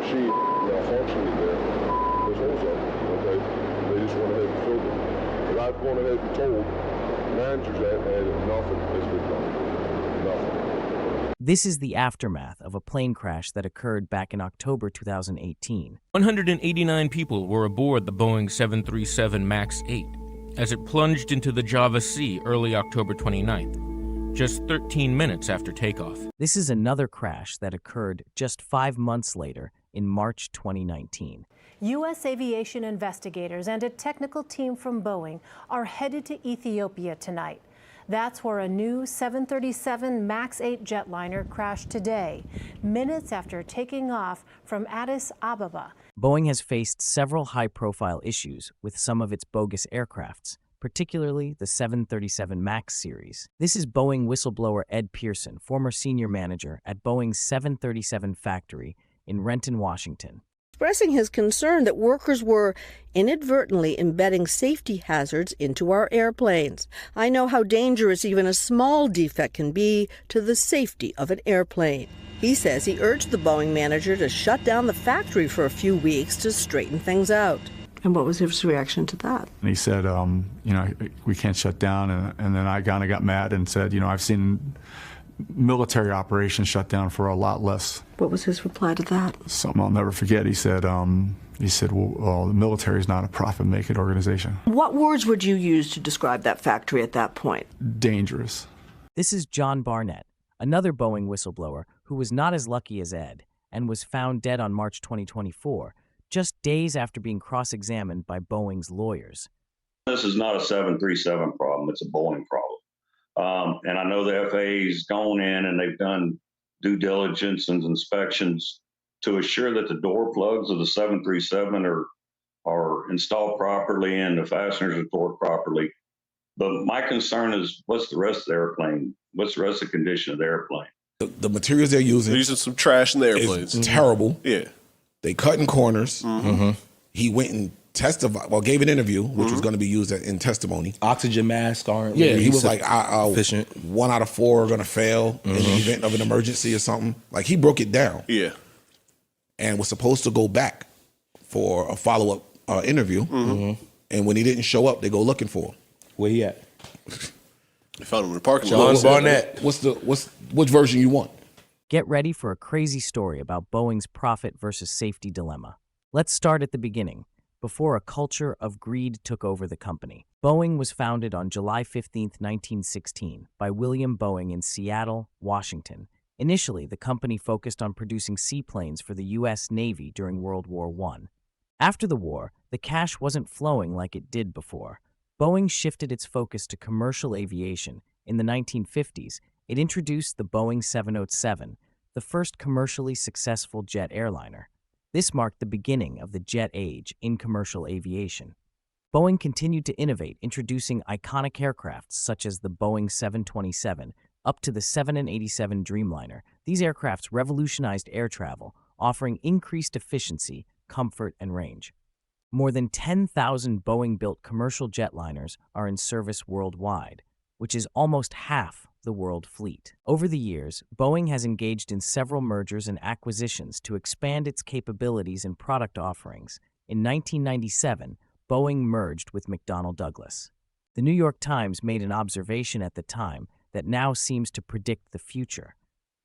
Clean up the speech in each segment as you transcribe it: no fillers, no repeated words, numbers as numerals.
machine malfunctioning there. There's holes up, okay? They just went ahead and filled it. But I've gone ahead and told managers that, and nothing has been done. Nothing. This is the aftermath of a plane crash that occurred back in October 2018. 189 people were aboard the Boeing 737 MAX 8 as it plunged into the Java Sea early October 29th, just 13 minutes after takeoff. This is another crash that occurred just 5 months later in March 2019. U.S. aviation investigators and a technical team from Boeing are headed to Ethiopia tonight. That's where a new 737 MAX 8 jetliner crashed today, minutes after taking off from Addis Ababa. Boeing has faced several high-profile issues with some of its bogus aircrafts, particularly the 737 MAX series. This is Boeing whistleblower Ed Pearson, former senior manager at Boeing's 737 factory in Renton, Washington, expressing his concern that workers were inadvertently embedding safety hazards into our airplanes. I know how dangerous even a small defect can be to the safety of an airplane. He says he urged the Boeing manager to shut down the factory for a few weeks to straighten things out. And what was his reaction to that? And he said, we can't shut down. And then I kind of got mad and said, I've seen military operations shut down for a lot less. What was his reply to that? Something I'll never forget. He said, well, the military is not a profit-making organization. What words would you use to describe that factory at that point? Dangerous. This is John Barnett, another Boeing whistleblower who was not as lucky as Ed and was found dead on March 2024, just days after being cross-examined by Boeing's lawyers. This is not a 737 problem, it's a Boeing problem. And I know the FAA's gone in and they've done due diligence and inspections to assure that the door plugs of the 737 are installed properly and the fasteners are torqued properly. But my concern is, what's the rest of the airplane? What's the rest of the condition of the airplane? The materials they're using some trash in the airplanes. Is terrible. Yeah. They cutting corners. He went and testified, gave an interview, which was going to be used in testimony. Oxygen masks aren't he was like, efficient. 1 out of 4 are going to fail in the event of an emergency or something. Like, he broke it down. Yeah. And was supposed to go back for a follow-up interview. And when he didn't show up, they go looking for him. Where he at? They found him in the parking lot. John Barnett. Which version you want? Get ready for a crazy story about Boeing's profit versus safety dilemma. Let's start at the beginning, before a culture of greed took over the company. Boeing was founded on July 15, 1916, by William Boeing in Seattle, Washington. Initially, the company focused on producing seaplanes for the U.S. Navy during World War I. After the war, the cash wasn't flowing like it did before. Boeing shifted its focus to commercial aviation. In the 1950s, it introduced the Boeing 707, the first commercially successful jet airliner. This marked the beginning of the jet age in commercial aviation. Boeing continued to innovate, introducing iconic aircraft such as the Boeing 727 up to the 787 Dreamliner. These aircrafts revolutionized air travel, offering increased efficiency, comfort, and range. More than 10,000 Boeing-built commercial jetliners are in service worldwide, which is almost half the world fleet. Over the years, Boeing has engaged in several mergers and acquisitions to expand its capabilities and product offerings. In 1997, Boeing merged with McDonnell Douglas. The New York Times made an observation at the time that now seems to predict the future.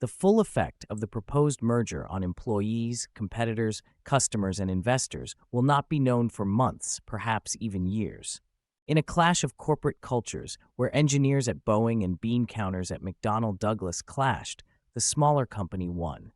The full effect of the proposed merger on employees, competitors, customers, and investors will not be known for months, perhaps even years. In a clash of corporate cultures where engineers at Boeing and bean counters at McDonnell Douglas clashed, the smaller company won.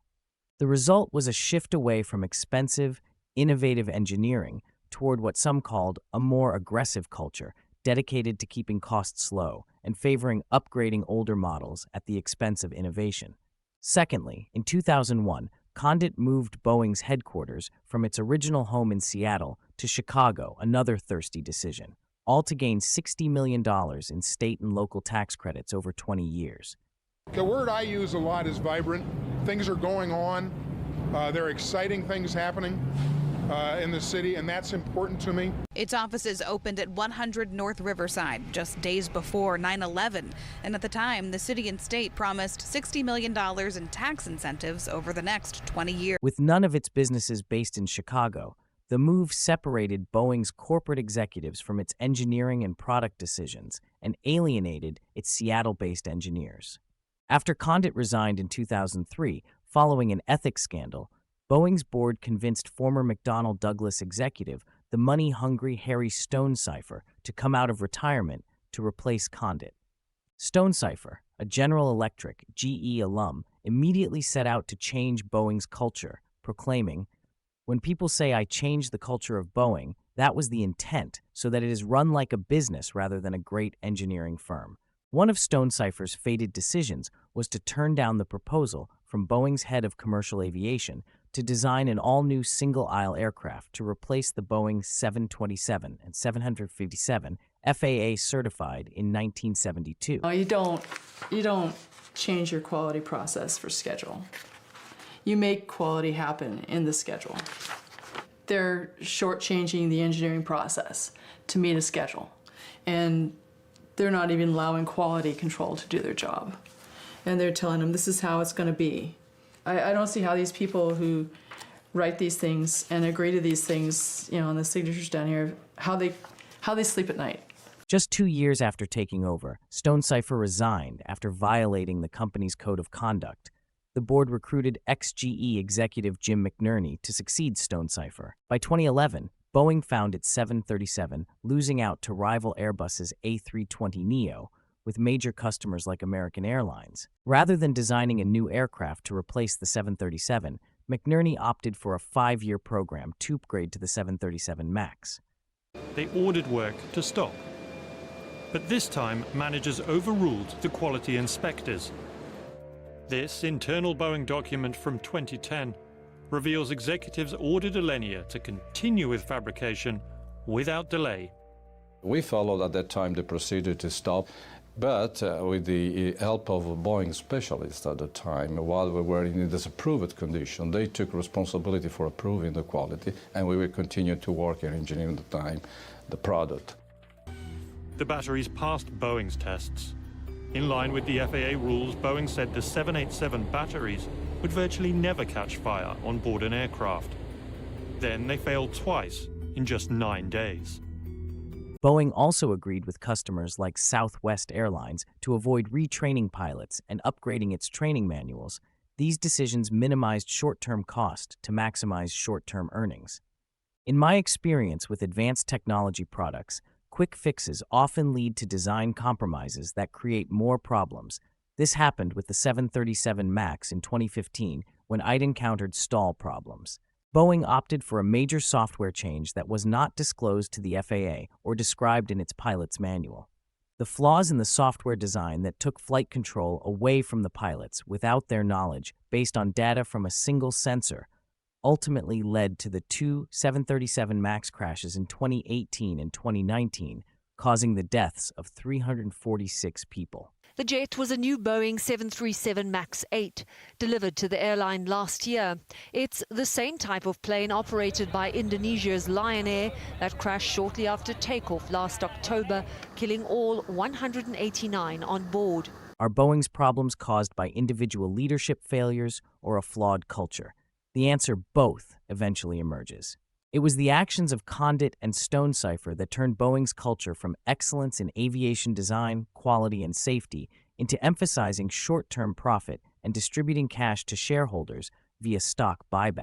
The result was a shift away from expensive, innovative engineering toward what some called a more aggressive culture, dedicated to keeping costs low and favoring upgrading older models at the expense of innovation. Secondly, in 2001, Condit moved Boeing's headquarters from its original home in Seattle to Chicago, another thirsty decision, all to gain $60 million in state and local tax credits over 20 years. The word I use a lot is vibrant. Things are going on. There are exciting things happening. in the city, and that's important to me. Its offices opened at 100 North Riverside just days before 9/11. And at the time, the city and state promised $60 million in tax incentives over the next 20 years. With none of its businesses based in Chicago, the move separated Boeing's corporate executives from its engineering and product decisions and alienated its Seattle-based engineers. After Condit resigned in 2003, following an ethics scandal, Boeing's board convinced former McDonnell Douglas executive, the money-hungry Harry Stonecipher, to come out of retirement to replace Condit. Stonecipher, a General Electric GE alum, immediately set out to change Boeing's culture, proclaiming, "When people say I changed the culture of Boeing, that was the intent, so that it is run like a business rather than a great engineering firm." One of Stonecipher's fated decisions was to turn down the proposal from Boeing's head of commercial aviation to design an all-new single-aisle aircraft to replace the Boeing 727 and 757 FAA certified in 1972. You don't change your quality process for schedule. You make quality happen in the schedule. They're shortchanging the engineering process to meet a schedule, and they're not even allowing quality control to do their job. And they're telling them this is how it's going to be. I don't see how these people who write these things and agree to these things, on the signatures down here, how they sleep at night. Just 2 years after taking over, Stonecipher resigned after violating the company's code of conduct. The board recruited ex-GE executive Jim McNerney to succeed Stonecipher. By 2011, Boeing found its 737 losing out to rival Airbus's A320neo, with major customers like American Airlines. Rather than designing a new aircraft to replace the 737, McNerney opted for a 5-year program to upgrade to the 737 MAX. They ordered work to stop. But this time, managers overruled the quality inspectors. This internal Boeing document from 2010 reveals executives ordered Alenia to continue with fabrication without delay. We followed at that time the procedure to stop, but with the help of Boeing specialists at the time, while we were in a disapproved condition, they took responsibility for approving the quality, and we will continue to work in engineering at the time the product. The batteries passed Boeing's tests. In line with the FAA rules, Boeing said the 787 batteries would virtually never catch fire on board an aircraft. Then they failed twice in just 9 days. Boeing also agreed with customers like Southwest Airlines to avoid retraining pilots and upgrading its training manuals. These decisions minimized short-term cost to maximize short-term earnings. In my experience with advanced technology products, quick fixes often lead to design compromises that create more problems. This happened with the 737 MAX in 2015 when I'd encountered stall problems. Boeing opted for a major software change that was not disclosed to the FAA or described in its pilot's manual. The flaws in the software design that took flight control away from the pilots without their knowledge, based on data from a single sensor, ultimately led to the 2 737 MAX crashes in 2018 and 2019, causing the deaths of 346 people. The jet was a new Boeing 737 MAX 8, delivered to the airline last year. It's the same type of plane operated by Indonesia's Lion Air that crashed shortly after takeoff last October, killing all 189 on board. Are Boeing's problems caused by individual leadership failures or a flawed culture? The answer, both, eventually emerges. It was the actions of Condit and Stonecipher that turned Boeing's culture from excellence in aviation design, quality, and safety into emphasizing short-term profit and distributing cash to shareholders via stock buyback.